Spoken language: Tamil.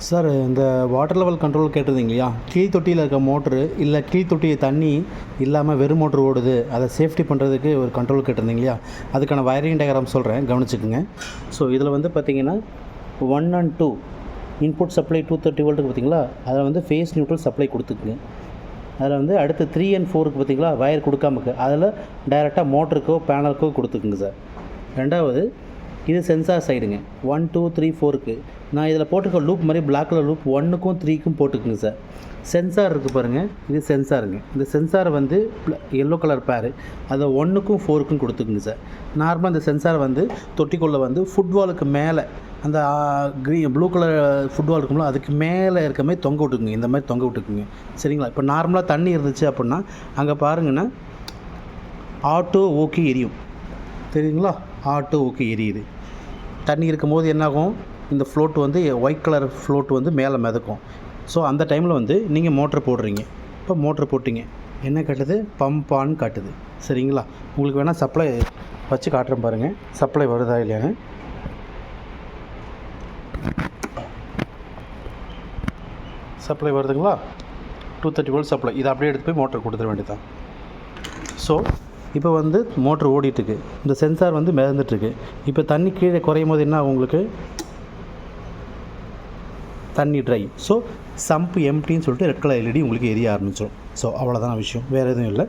சார் இந்த வாட்டர் லெவல் கண்ட்ரோல் கேட்டிருந்தீங்க இல்லையா, கீழ் தொட்டியில் இருக்க மோட்ரு இல்லை கீழ் தொட்டி தண்ணி இல்லாமல் வெறும் மோட்ரு ஓடுது, அதை சேஃப்டி பண்ணுறதுக்கு ஒரு கண்ட்ரோல் கேட்டிருந்தீங்க இல்லையா, அதுக்கான வயரிங் டயக்ராம் சொல்கிறேன், கவனிச்சுக்குங்க. ஸோ இதில் வந்து பார்த்திங்கன்னா 1 and 2 இன்புட் சப்ளை 230 வோல்ட்டுக்கு பார்த்திங்களா, அதில் வந்து ஃபேஸ் நியூட்ரல் சப்ளை கொடுத்துக்குங்க. அதில் வந்து அடுத்து 3 and 4க்கு பார்த்திங்களா வயர் கொடுக்காமக்கு, அதில் டைரெக்டாக மோட்டருக்கோ பேனலுக்கோ கொடுத்துக்குங்க சார். ரெண்டாவது இது சென்சார் சைடுங்க, 1 2 3 4க்கு நான் இதில் போட்டிருக்க லூப் மாதிரி பிளாக் கலர் லூப் 1க்கும் 3க்கும் போட்டுக்குங்க சார். சென்சார் இருக்குது பாருங்கள், இது சென்சாருங்க. இந்த சென்சார் வந்து எல்லோ கலர் பேரு, அதை 1க்கும் 4க்கும் கொடுத்துக்குங்க சார். நார்மலாக இந்த சென்சார் வந்து தொட்டிக்குள்ளே வந்து ஃபுட்பாலுக்கு மேலே அந்த ப்ளூ கலர் ஃபுட்பால் இருக்கும்ல, அதுக்கு மேலே இருக்க மாதிரி தொங்க விட்டுக்குங்க, இந்த மாதிரி தொங்க விட்டுக்குங்க, சரிங்களா. இப்போ நார்மலாக தண்ணி இருந்துச்சு அப்படின்னா அங்கே பாருங்கன்னா ஆட்டோ ஓகே எரியும், தெரியுங்களா, ஆட்டோ ஓகே எரியுது. தண்ணி இருக்கும்போது என்னாகும், இந்த ஃப்ளோட் வந்து ஒயிட் கலர் ஃப்ளோட் வந்து மேலே மிதக்கும். ஸோ அந்த டைமில் வந்து நீங்கள் மோட்ரு போடுறீங்க. இப்போ மோட்ரு போட்டிங்க, என்ன காட்டுது, பம்ப் ஆன் காட்டுது, சரிங்களா. உங்களுக்கு வேணால் சப்ளை வச்சு காட்டுறேன் பாருங்கள், சப்ளை வருதா இல்லையான்னு. சப்ளை வருதுங்களா, 230 வோல்ட் சப்ளை. இதை அப்படியே எடுத்து போய் மோட்டர் கொடுத்துட வேண்டியதான். ஸோ இப்போ வந்து மோட்ரு ஓடிட்டுருக்கு, இந்த சென்சார் வந்து மிதந்துட்டுருக்கு. இப்போ தண்ணி கீழே குறையும் போது என்ன ஆகும், உங்களுக்கு தண்ணி ட்ரை. ஸோ சம்ப் எம்டின்னு சொல்லிட்டு ரெட் கலர் எல்இடி உங்களுக்கு எரிய ஆரம்பிச்சிடும். ஸோ அவ்வளோதான் விஷயம், வேறு எதுவும் இல்லை.